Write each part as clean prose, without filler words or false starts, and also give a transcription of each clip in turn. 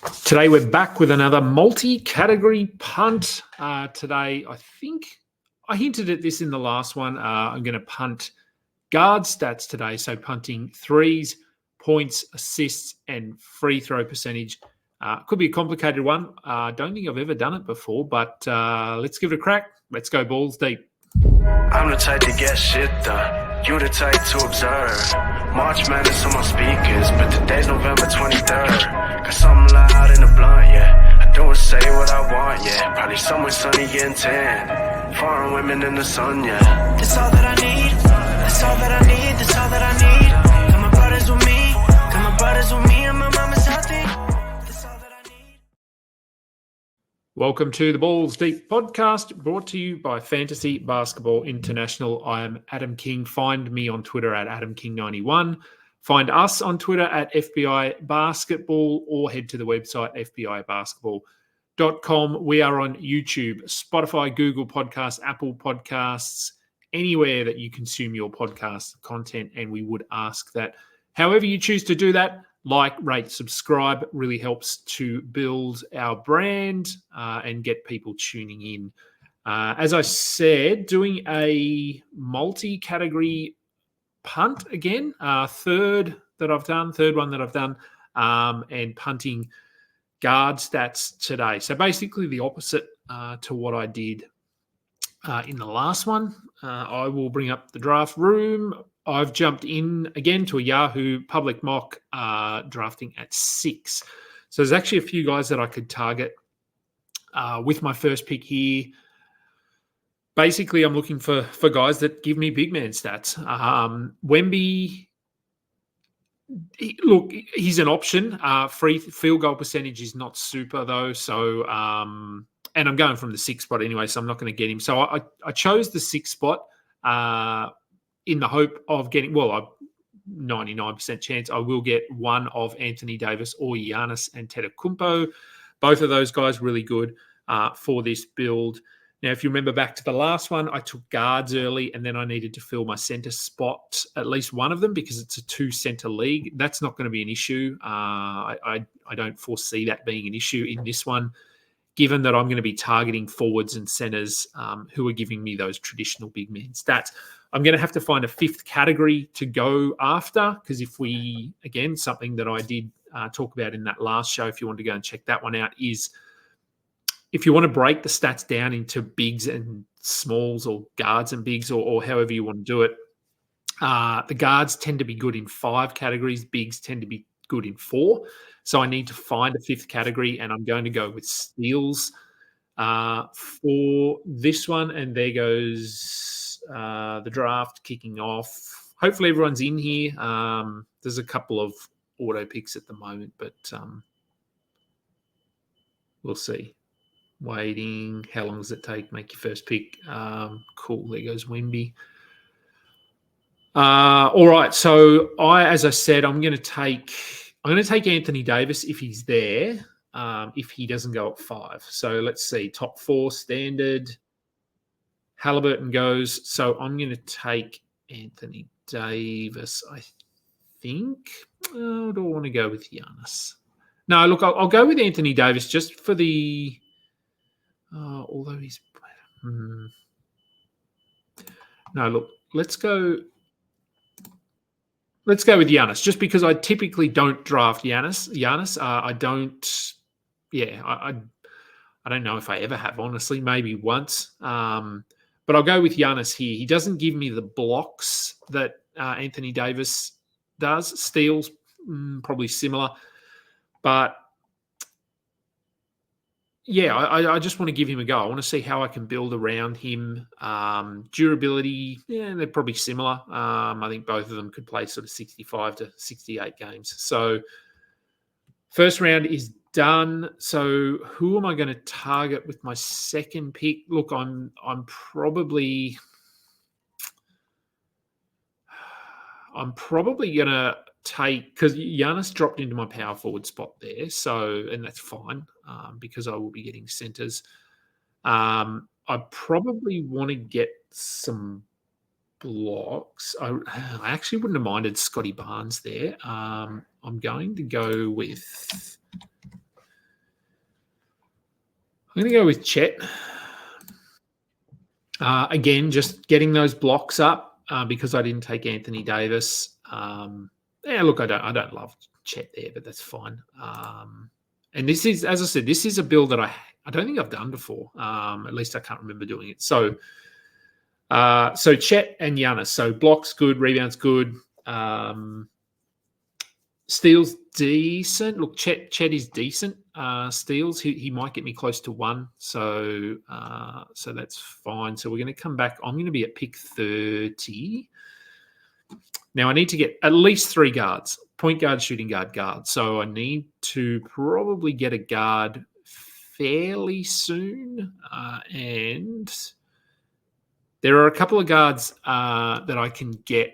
Today we're back with another multi-category punt. Today, I think I hinted at this in the last one. I'm going to punt guard stats today. So punting threes, points, assists, and free throw percentage. Could be a complicated one. Don't think I've ever done it before, but let's give it a crack. Let's go balls deep. I'm the type to get shit done. You the type to observe. March Madness on my speakers, but today's November 23rd. Got something loud in the blunt, yeah. I don't say what I want, yeah. Probably somewhere sunny getting tan. Foreign women in the sun, yeah. That's all that I need. That's all that I need. That's all that I need. Got my brothers with me. Got my brothers with me, and my mama's healthy. That's all that I need. Welcome to the Balls Deep podcast, brought to you by Fantasy Basketball International. I am Adam King. Find me on Twitter at AdamKing91. Find us on Twitter at FBI Basketball, or head to the website fbibasketball.com. We are on YouTube, Spotify, Google Podcasts, Apple Podcasts, anywhere that you consume your podcast content. And we would ask that however you choose to do that, like, rate, subscribe, really helps to build our brand and get people tuning in. As I said, doing a multi-category punt again, third one that I've done, and punting guard stats today. So basically the opposite to what I did in the last one. I will bring up the draft room. I've jumped in again to a Yahoo public mock drafting at 6. So there's actually a few guys that I could target with my first pick here. Basically, I'm looking for guys that give me big man stats. Wemby, he's an option. Free field goal percentage is not super though. So, and I'm going from the 6th spot anyway, so I'm not going to get him. So I chose the 6th spot in the hope of getting, a 99% chance I will get one of Anthony Davis or Giannis Antetokounmpo. Both of those guys really good for this build. Now, if you remember back to the last one, I took guards early and then I needed to fill my center spot, at least one of them, because it's a 2-center league. That's not going to be an issue. I don't foresee that being an issue in this one, given that I'm going to be targeting forwards and centers who are giving me those traditional big man stats. I'm going to have to find a 5th category to go after, because if we, again, something that I did talk about in that last show, if you want to go and check that one out, is if you want to break the stats down into bigs and smalls, or guards and bigs, or however you want to do it, the guards tend to be good in 5 categories. Bigs tend to be good in 4. So I need to find a 5th category, and I'm going to go with steals for this one. And there goes the draft kicking off. Hopefully everyone's in here. There's a couple of auto picks at the moment, but we'll see. Waiting. How long does it take? Make your first pick. Cool. There goes Wemby. All right. So as I said, I'm going to take Anthony Davis if he's there. If he doesn't go at 5. So let's see. Top 4 standard. Halliburton goes. So I'm going to take Anthony Davis, I think. Oh, do I want to go with Giannis? No, look, I'll go with Anthony Davis just for the... although he's... No, look, let's go with Giannis, just because I typically don't draft Giannis. I don't... Yeah, I don't know if I ever have, honestly. Maybe once. But I'll go with Giannis here. He doesn't give me the blocks that Anthony Davis does. Steals, probably similar. But yeah, I just want to give him a go. I want to see how I can build around him. Durability, yeah, they're probably similar. I think both of them could play sort of 65 to 68 games. So first round is done. So who am I going to target with my second pick? Look, I'm probably going to take, because Giannis dropped into my power forward spot there. So, and that's fine because I will be getting centers. I probably want to get some blocks. I actually wouldn't have minded Scotty Barnes there. I'm going to go with I'm going to go with Chet. Again, just getting those blocks up because I didn't take Anthony Davis. Yeah, look, I don't love Chet there, but that's fine. And this is, as I said, this is a build that I don't think I've done before. At least I can't remember doing it. So Chet and Giannis. So blocks good, rebounds good. Steals decent. Look, Chet is decent. Steals, he might get me close to 1. So that's fine. So we're going to come back. I'm going to be at pick 30. Now I need to get at least 3 guards: point guard, shooting guard, guard. So I need to probably get a guard fairly soon. And there are a couple of guards that I can get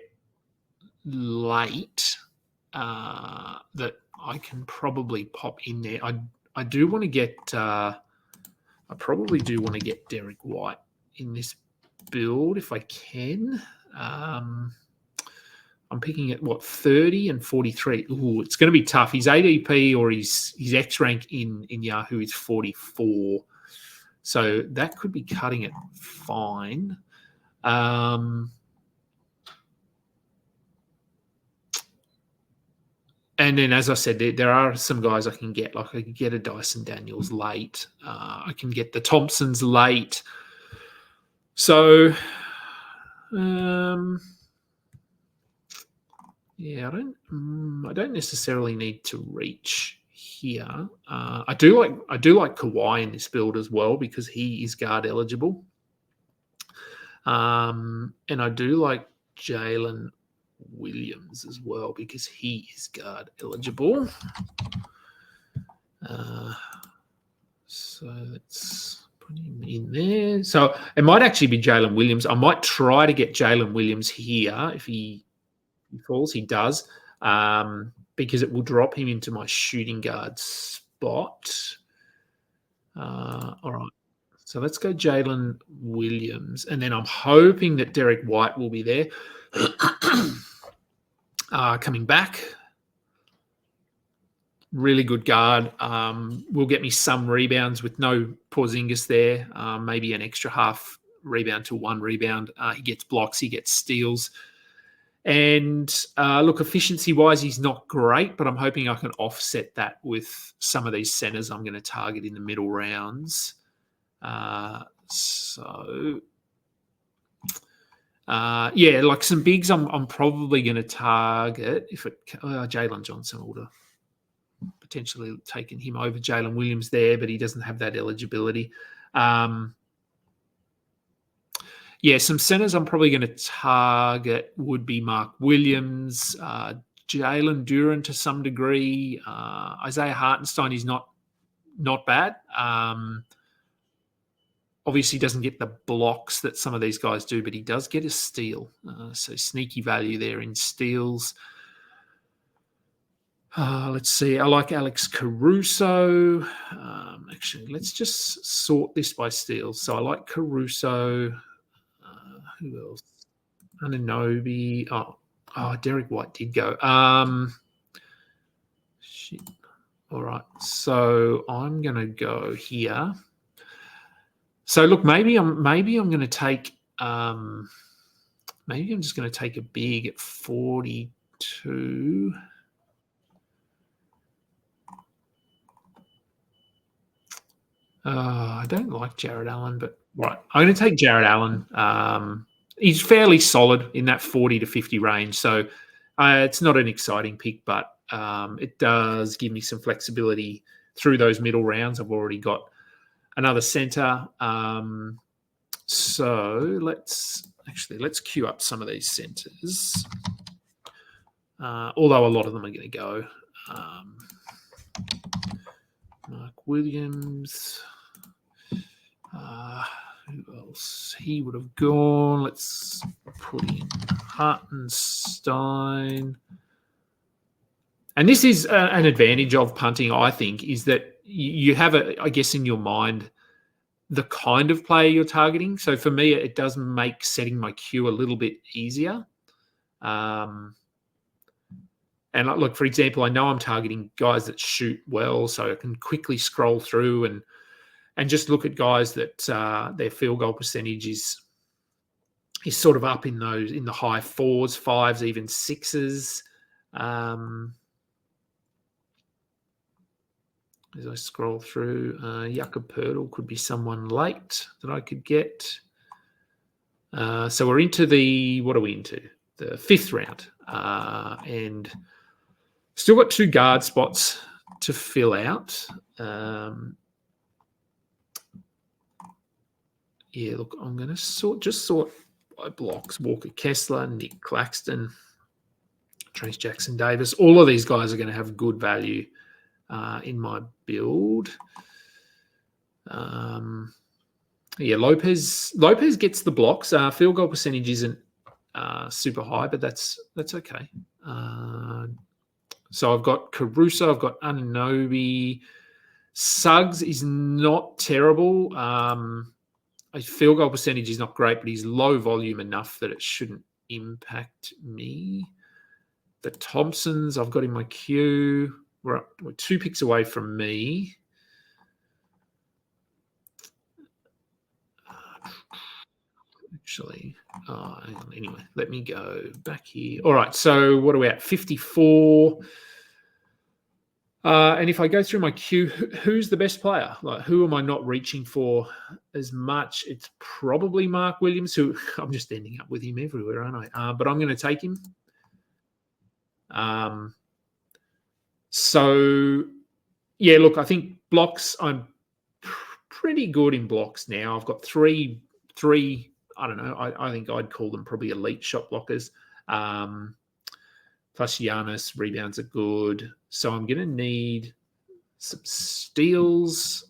late that I can probably pop in there. I do want to get I probably do want to get Derek White in this build if I can. I'm picking at 30 and 43. Ooh, it's going to be tough. His ADP or his X rank in Yahoo is 44. So that could be cutting it fine. And then, as I said, there are some guys I can get. Like I can get a Dyson Daniels late. I can get the Thompsons late. So, yeah, I don't necessarily need to reach here. I do like Kawhi in this build as well because he is guard eligible. And I do like Jalen Williams as well because he is guard eligible. So let's put him in there. So it might actually be Jalen Williams. I might try to get Jalen Williams here if he falls. He does, because it will drop him into my shooting guard spot. All right. So let's go Jalen Williams. And then I'm hoping that Derek White will be there. Coming back. Really good guard. Will get me some rebounds with no Porzingis there. Maybe an extra half rebound to 1 rebound. He gets blocks. He gets steals. And look, efficiency-wise, he's not great, but I'm hoping I can offset that with some of these centers I'm going to target in the middle rounds. Yeah, like some bigs I'm probably going to target. If Jalen Johnson would have potentially taken him over Jalen Williams there, but he doesn't have that eligibility. Yeah, some centers I'm probably going to target would be Mark Williams, Jalen Duren to some degree. Isaiah Hartenstein is not bad. Obviously doesn't get the blocks that some of these guys do, but he does get a steal. So sneaky value there in steals. Let's see. I like Alex Caruso. Actually, let's just sort this by steals. So I like Caruso. Who else? Anunoby. Oh, Derek White did go. Shit. All right. So I'm going to go here. So look, maybe I'm going to take. Maybe I'm just going to take a big at 42. I don't like Jared Allen, but right, I'm going to take Jared Allen. He's fairly solid in that 40 to 50 range, so it's not an exciting pick, but it does give me some flexibility through those middle rounds. I've already got another center, so let's queue up some of these centers. Although a lot of them are going to go. Mark Williams. Who else? He would have gone. Let's put in Hartenstein. And this is an advantage of punting, I think, is that you have, I guess, in your mind, the kind of player you're targeting. So for me, it does make setting my queue a little bit easier. And look, for example, I know I'm targeting guys that shoot well, so I can quickly scroll through and and just look at guys that their field goal percentage is sort of up in the high 4s, 5s, even 6s. As I scroll through, Jakob Poeltl could be someone late that I could get. So we're into what are we into? The 5th round. And still got 2 guard spots to fill out. Yeah, look, I'm going to sort by blocks. Walker Kessler, Nick Claxton, Trace Jackson Davis. All of these guys are going to have good value in my build. Yeah, Lopez gets the blocks. Field goal percentage isn't super high, but that's okay. So I've got Caruso, I've got Anunoby. Suggs is not terrible. His field goal percentage is not great, but he's low volume enough that it shouldn't impact me. The Thompsons, I've got in my queue. We're 2 picks away from me. Actually, hang on. Anyway, let me go back here. All right, so what are we at? 54. And if I go through my queue, who's the best player? Like, who am I not reaching for as much? It's probably Mark Williams, who I'm just ending up with him everywhere, aren't I? But I'm going to take him. So, yeah, look, I think blocks, I'm pretty good in blocks now. I've got three. I don't know. I think I'd call them probably elite shot blockers. Plus Giannis, rebounds are good. So I'm going to need some steals.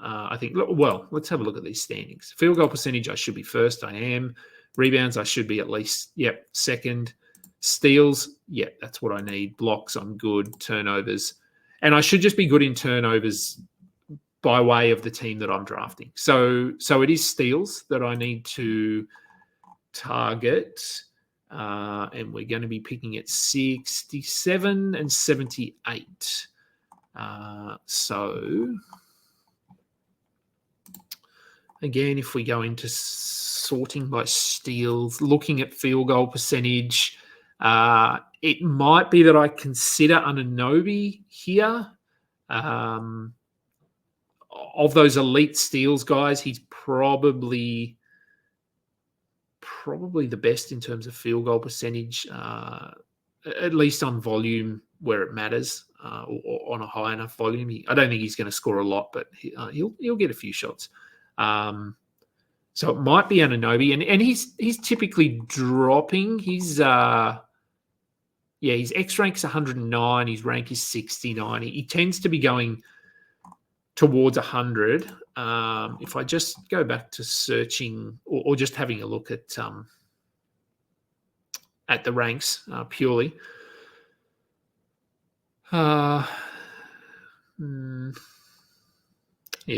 I think. Well, let's have a look at these standings. Field goal percentage, I should be first. I am. Rebounds, I should be at least, second. Steals, that's what I need. Blocks, I'm good. Turnovers. And I should just be good in turnovers by way of the team that I'm drafting. So it is steals that I need to target. And we're going to be picking at 67 and 78. So, again, if we go into sorting by steals, looking at field goal percentage, it might be that I consider Anunoby here. Of those elite steals guys, he's probably the best in terms of field goal percentage, at least on volume where it matters, or on a high enough volume. I don't think he's going to score a lot, but he'll get a few shots. So it might be Anunoby, and he's typically dropping. His X rank's 109. His rank is 69. He tends to be going towards 100. If I just go back to searching or just having a look at the ranks purely.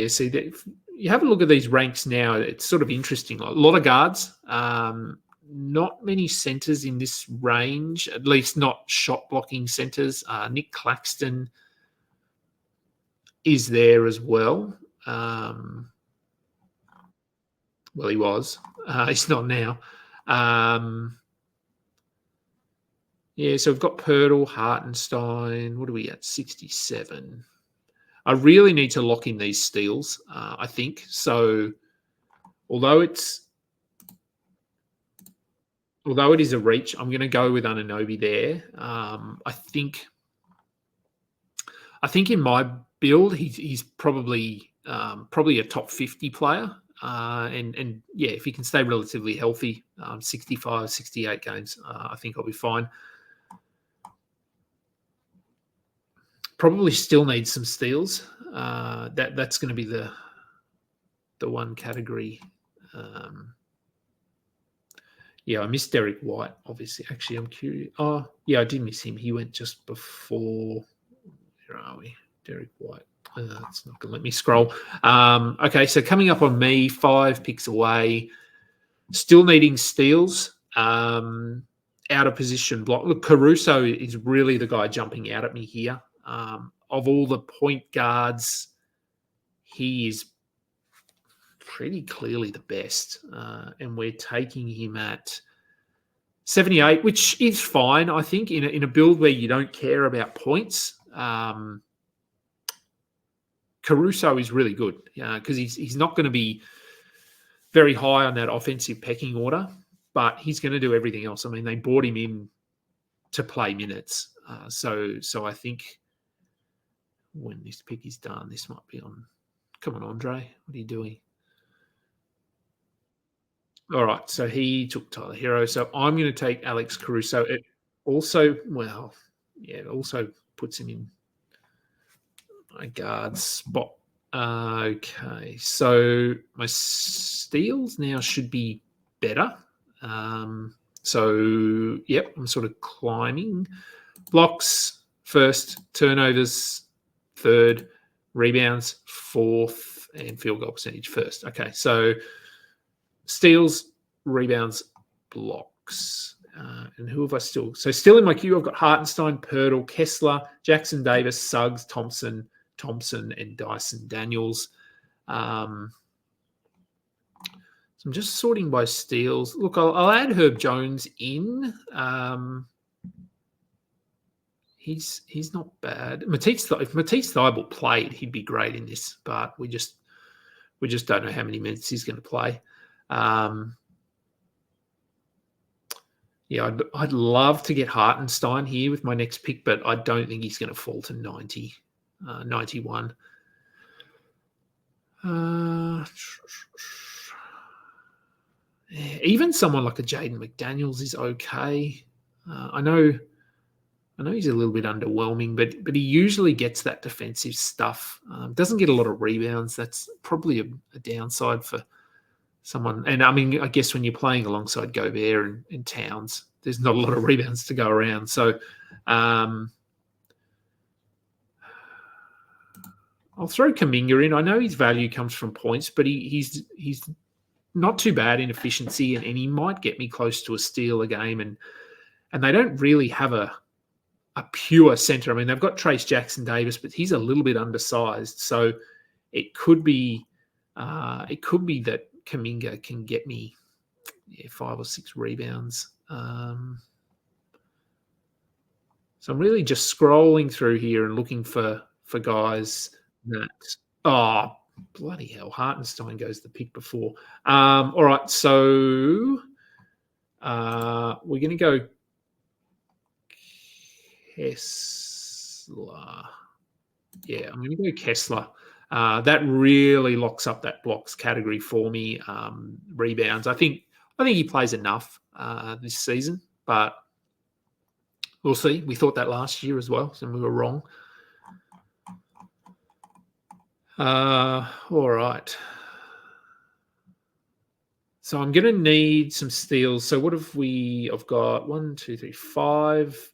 See that you have a look at these ranks now. It's sort of interesting. A lot of guards, not many centers in this range, at least not shot blocking centers. Nick Claxton is there as well. Well, he was. He's not now. So we've got Poeltl, Hartenstein. What are we at? 67. I really need to lock in these steals, I think. So although it is a reach, I'm going to go with Anunoby there. I think in my build, he's probably a top 50 player. And if he can stay relatively healthy, 65, 68 games, I think I'll be fine. Probably still need some steals. That's going to be the one category. I missed Derek White, obviously. Actually, I'm curious. Oh, yeah, I did miss him. He went just before. Where are we? Derek White. It's not going to let me scroll. Okay, so coming up on me, 5 picks away. Still needing steals. Out of position block. Look, Caruso is really the guy jumping out at me here. Of all the point guards he is pretty clearly the best, and we're taking him at 78, which is fine, I think, in a build where you don't care about points. Caruso is really good because he's not going to be very high on that offensive pecking order, but he's going to do everything else. I mean, they brought him in to play minutes. So I think when this pick is done, this might be on. Come on, Andre. What are you doing? All right. So he took Tyler Hero. So I'm going to take Alex Caruso. It also puts him in my guard spot. Okay. So my steals now should be better. So, yep, I'm sort of climbing. Blocks first, turnovers third, rebounds fourth, and field goal percentage first. Okay, so steals, rebounds, blocks. And who have I still? So still in my queue, I've got Hartenstein, Pirtle, Kessler, Jackson Davis, Suggs, Thompson, and Dyson Daniels. So I'm just sorting by steals. Look, I'll add Herb Jones in. He's not bad. If Matisse Thybulle played, he'd be great in this, but we just don't know how many minutes he's going to play. I'd love to get Hartenstein here with my next pick, but I don't think he's going to fall to 90, 91. Even someone like a Jaden McDaniels is okay. I know he's a little bit underwhelming, but he usually gets that defensive stuff. Doesn't get a lot of rebounds. That's probably a downside for someone. And I mean, I guess when you're playing alongside Gobert and Towns, there's not a lot of rebounds to go around. So I'll throw Kuminga in. I know his value comes from points, but he's not too bad in efficiency, and he might get me close to a steal a game. And they don't really have a pure center. I mean, they've got Trace Jackson Davis, but he's a little bit undersized. So it could be that Kuminga can get me 5 or 6 rebounds. So I'm really just scrolling through here and looking for guys that bloody hell, Hartenstein goes the pick before. All right, so we're going to go Kessler. Yeah, I'm going to go Kessler. That really locks up that blocks category for me. Rebounds, I think he plays enough this season, but we'll see. We thought that last year as well, so we were wrong. All right. So I'm going to need some steals. So what have we? I've got 1, 2, 3, 5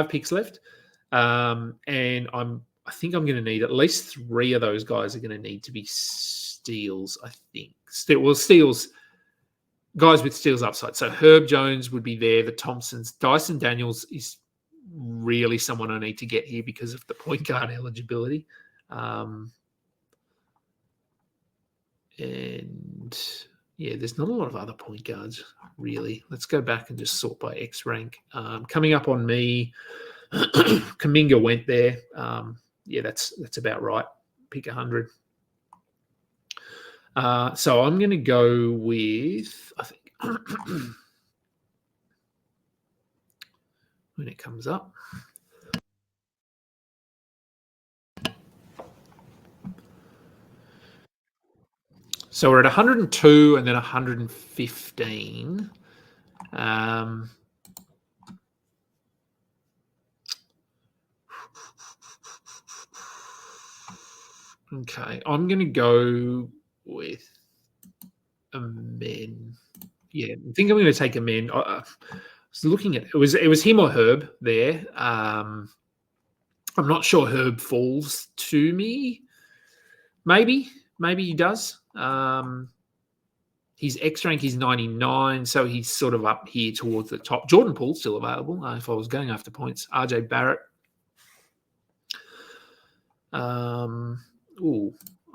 picks left, and I think I'm going to need at least 3 of those guys are going to need to be steals. I think steals. Guys with steals upside. So Herb Jones would be there. The Thompsons, Dyson Daniels is really someone I need to get here because of the point guard eligibility. And yeah, there's not a lot of other point guards, really. Let's go back and just sort by X rank. Coming up on me, Kuminga went there. Yeah, that's about right. Pick 100. So I'm going to go with, I think, when it comes up. So we're at 102 and then 115. Okay, I'm going to go with a men. Yeah, I think I'm going to take a men. I was looking at it was him or Herb there. I'm not sure Herb falls to me. Maybe he does. His X rank is 99, so he's sort of up here towards the top. Jordan Poole's still available if I was going after points. RJ Barrett. I'll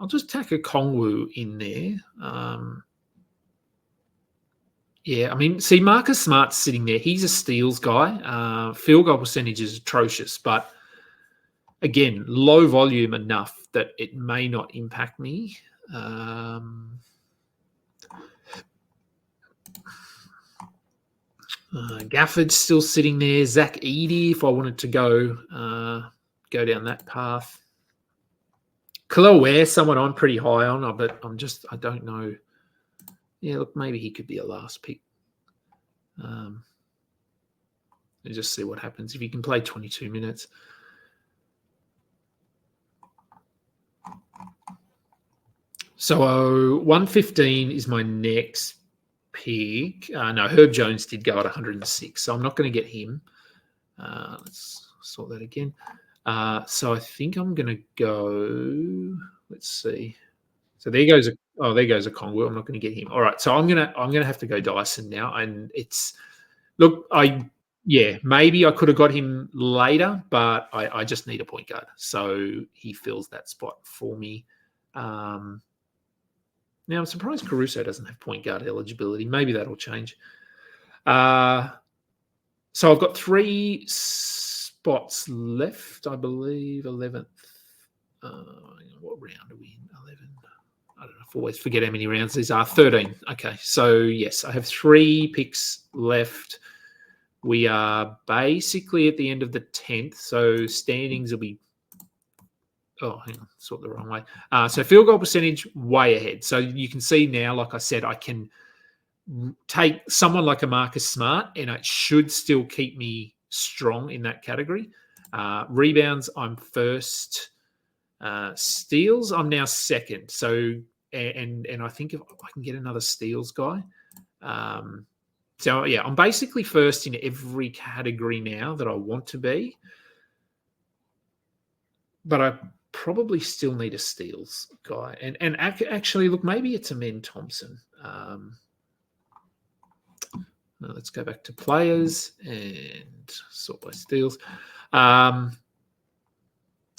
just tack a Kongwu in there. Yeah, I mean, see, Marcus Smart's sitting there. He's a steals guy. Field goal percentage is atrocious, but again, low volume enough that it may not impact me. Gafford's still sitting there. Zach Eady, if I wanted to go down that path. Khalil Ware, someone I'm pretty high on, but I don't know. Yeah, look, maybe he could be a last pick. And just see what happens if he can play 22 minutes. So 115 is my next pick. No, Herb Jones did go at 106, so I'm not going to get him. Let's sort that again. So I think I'm going to go. Let's see. So there goes a Kongwu. I'm not going to get him. All right. So I'm gonna have to go Dyson now, and it's maybe I could have got him later, but I just need a point guard, so he fills that spot for me. Now, I'm surprised Caruso doesn't have point guard eligibility. Maybe that'll change. So I've got 3 spots left, I believe. 11th. What round are we in? 11. I don't know. I always forget how many rounds these are. 13. Okay. So, yes, I have 3 picks left. We are basically at the end of the 10th. So standings will be... Oh, hang on, sort the wrong way. So field goal percentage way ahead. So you can see now, like I said, I can take someone like a Marcus Smart, and it should still keep me strong in that category. Rebounds, I'm first. Steals, I'm now second. So and I think if I can get another steals guy. So yeah, I'm basically first in every category now that I want to be. But I probably still need a steals guy. And actually, look, maybe it's Amen Thompson. Let's go back to players and sort by steals.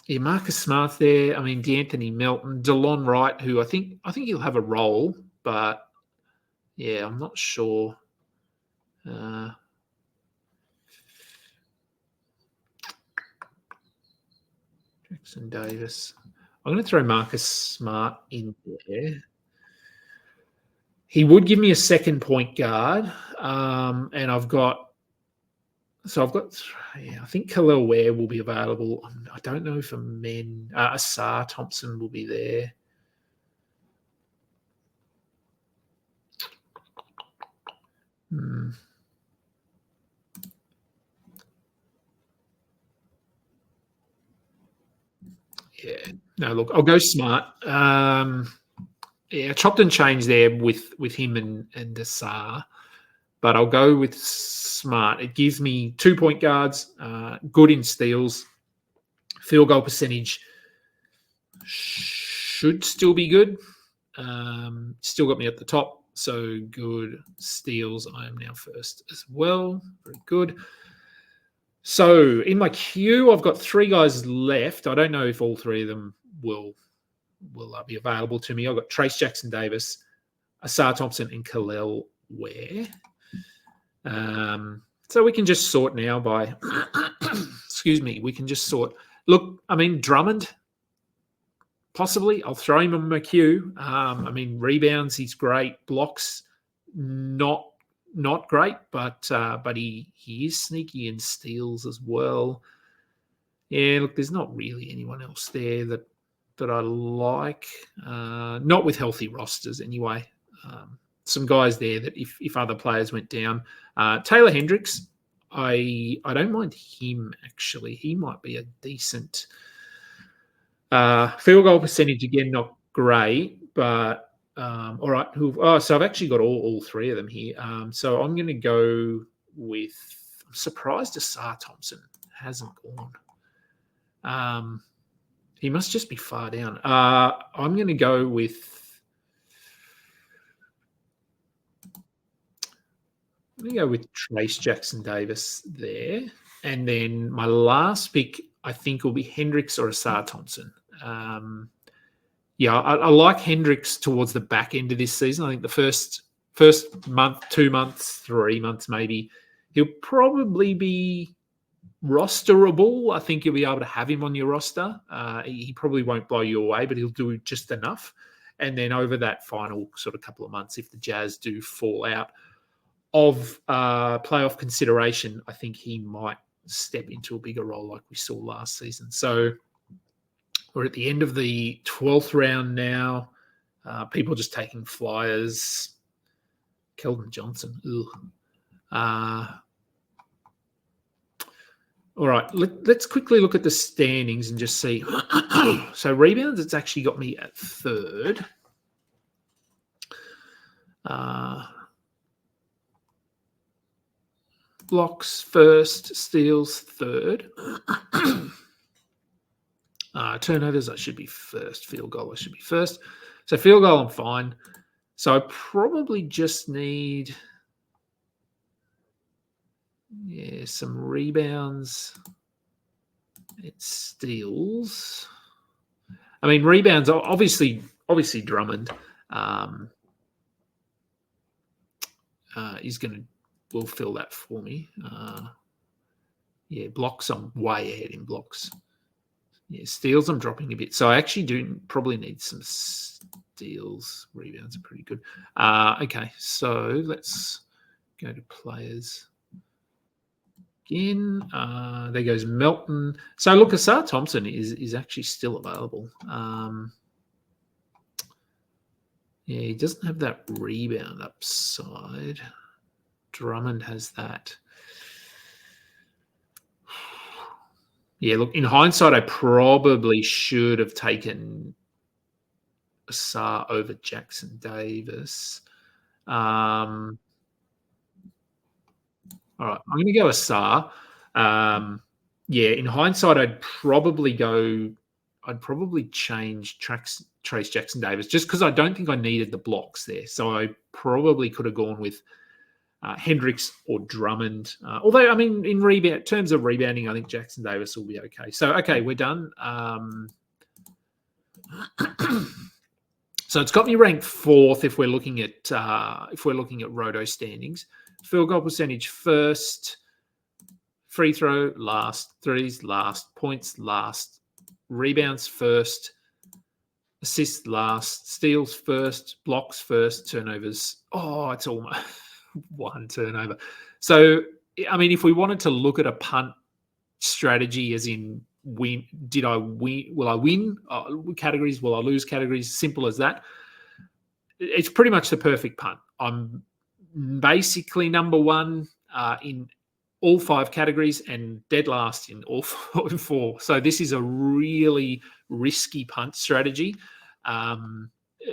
Yeah, Marcus Smart there. I mean, D'Anthony Melton, DeLon Wright, who I think he'll have a role, but yeah, I'm not sure. Jackson Davis. I'm going to throw Marcus Smart in there. He would give me a second point guard, and I think Khalil Ware will be available. I don't know if Asar Thompson will be there. Yeah. No, look, I'll go Smart. Yeah, chopped and changed there with him and Asar, but I'll go with Smart. It gives me 2 point guards, good in steals, field goal percentage should still be good. Still got me at the top, so good. Steals, I am now first as well. Very good. So in my queue, I've got 3 guys left. I don't know if all 3 of them will be available to me. I've got Trace Jackson Davis, Asar Thompson, and Khalil Ware. So we can just sort now by, excuse me, we can just sort. Look, I mean, Drummond, possibly. I'll throw him on my queue. I mean, rebounds, he's great. Blocks, not great, but he is sneaky in steals as well. Yeah, look, there's not really anyone else there that I like. Not with healthy rosters anyway. Some guys there that if other players went down. Taylor Hendricks, I don't mind him actually. He might be a decent field goal percentage again, not great, but all right. So I've actually got all 3 of them here. So I'm going to go with. I'm surprised Asar Thompson hasn't gone. He must just be far down. I'm going to go with. I'm going to go with Trace Jackson Davis there, and then my last pick I think will be Hendricks or Asar Thompson. I like Hendricks towards the back end of this season. I think the first month, 2 months, 3 months maybe, he'll probably be rosterable. I think you'll be able to have him on your roster. He probably won't blow you away, but he'll do just enough. And then over that final sort of couple of months, if the Jazz do fall out of playoff consideration, I think he might step into a bigger role like we saw last season. So we're at the end of the 12th round now. People just taking flyers. Keldon Johnson. All right, let's quickly look at the standings and just see. So rebounds, it's actually got me at 3rd. Blocks 1st, steals 3rd. Turnovers, I should be 1st. Field goal, I should be 1st. So field goal, I'm fine. So I probably just need some rebounds. It steals. I mean, rebounds, obviously Drummond will fill that for me. Blocks, I'm way ahead in blocks. Steals, I'm dropping a bit. So I actually do probably need some steals. Rebounds are pretty good. Okay, so let's go to players. Again, there goes Melton. So look, Asar Thompson is actually still available. He doesn't have that rebound upside. Drummond has that. Look, in hindsight, I probably should have taken Asar over Jackson Davis. All right, I'm going to go Asar. In hindsight, I'd probably change Trace Jackson Davis just because I don't think I needed the blocks there. So I probably could have gone with Hendricks or Drummond. Although, I mean, in terms of rebounding, I think Jackson Davis will be okay. So, okay, we're done. So it's got me ranked 4th if we're looking at Roto standings. Field goal percentage 1st, free throw last, 3's last, points last, rebounds 1st, assists last, steals 1st, blocks 1st, turnovers. Oh, it's almost 1 turnover. So, I mean, if we wanted to look at a punt strategy as in win, will I win categories? Will I lose categories? Simple as that. It's pretty much the perfect punt. I'm basically number 1 in all 5 categories and dead last in all 4. So this is a really risky punt strategy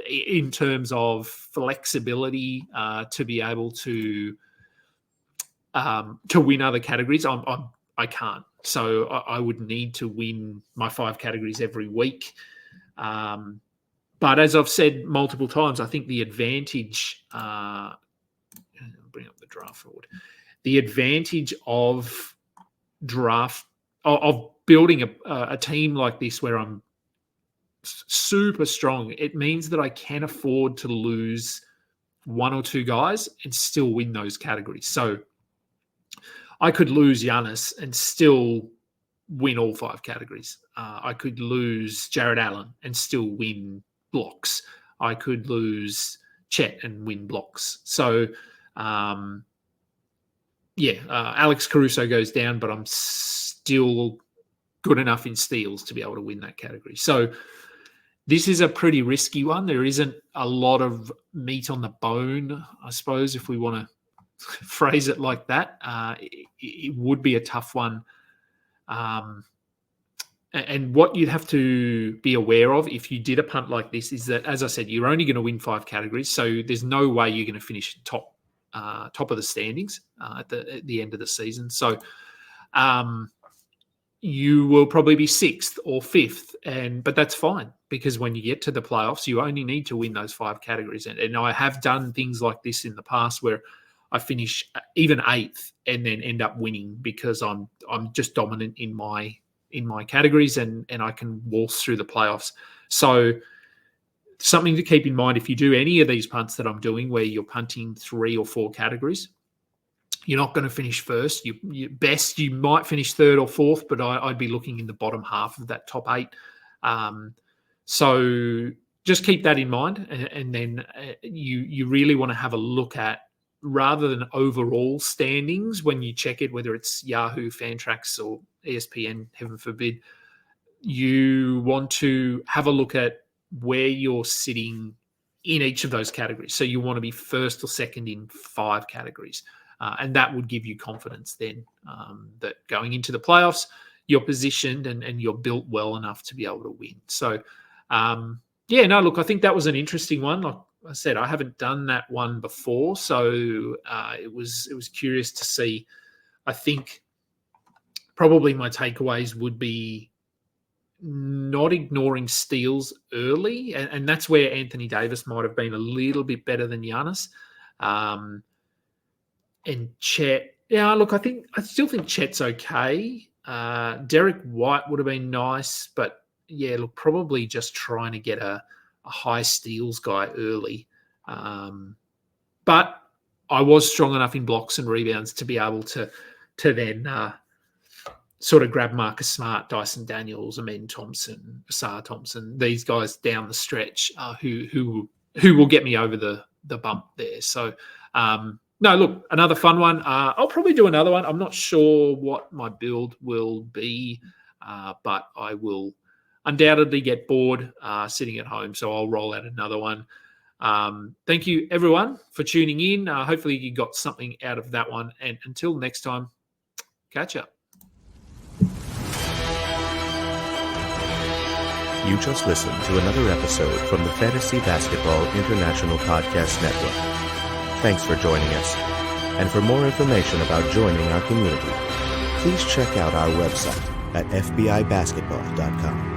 in terms of flexibility to be able to win other categories. I can't. So I would need to win my 5 categories every week. But as I've said multiple times, I think the advantage I'll bring up the draft forward. The advantage of building a team like this where I'm super strong, it means that I can afford to lose 1 or 2 guys and still win those categories. So I could lose Giannis and still win all 5 categories. I could lose Jared Allen and still win blocks. I could lose Chet and win blocks. So, Alex Caruso goes down, but I'm still good enough in steals to be able to win that category. So this is a pretty risky one. There isn't a lot of meat on the bone, I suppose, if we want to phrase it like that. It would be a tough one. And what you'd have to be aware of if you did a punt like this is that, as I said, you're only going to win 5 categories. So there's no way you're going to finish top of the standings at the end of the season. So you will probably be 6th or 5th, but that's fine because when you get to the playoffs, you only need to win those 5 categories. And I have done things like this in the past where I finish even 8th and then end up winning because I'm just dominant in my categories and I can waltz through the playoffs. So something to keep in mind if you do any of these punts that I'm doing where you're punting 3 or 4 categories, you're not going to finish first. You might finish 3rd or 4th, but I'd be looking in the bottom half of that top 8. So just keep that in mind, and then you really want to have a look at, rather than overall standings when you check it, whether it's Yahoo, Fantrax, or ESPN, heaven forbid, you want to have a look at where you're sitting in each of those categories. So you want to be 1st or 2nd in 5 categories. And that would give you confidence then that going into the playoffs, you're positioned and you're built well enough to be able to win. So, I think that was an interesting one. Like I said, I haven't done that one before, so it was curious to see. I think probably my takeaways would be not ignoring steals early, and that's where Anthony Davis might have been a little bit better than Giannis. And Chet, I still think Chet's okay. Derek White would have been nice, but probably just trying to get a high steals guy early. But I was strong enough in blocks and rebounds to be able to then sort of grab Marcus Smart, Dyson Daniels, Amen Thompson, Asar Thompson, these guys down the stretch who will get me over the bump there. So, another fun one. I'll probably do another one. I'm not sure what my build will be, but I will undoubtedly get bored sitting at home, so I'll roll out another one. Thank you, everyone, for tuning in. Hopefully you got something out of that one. And until next time, catch up. You just listened to another episode from the Fantasy Basketball International Podcast Network. Thanks for joining us. And for more information about joining our community, please check out our website at fbibasketball.com.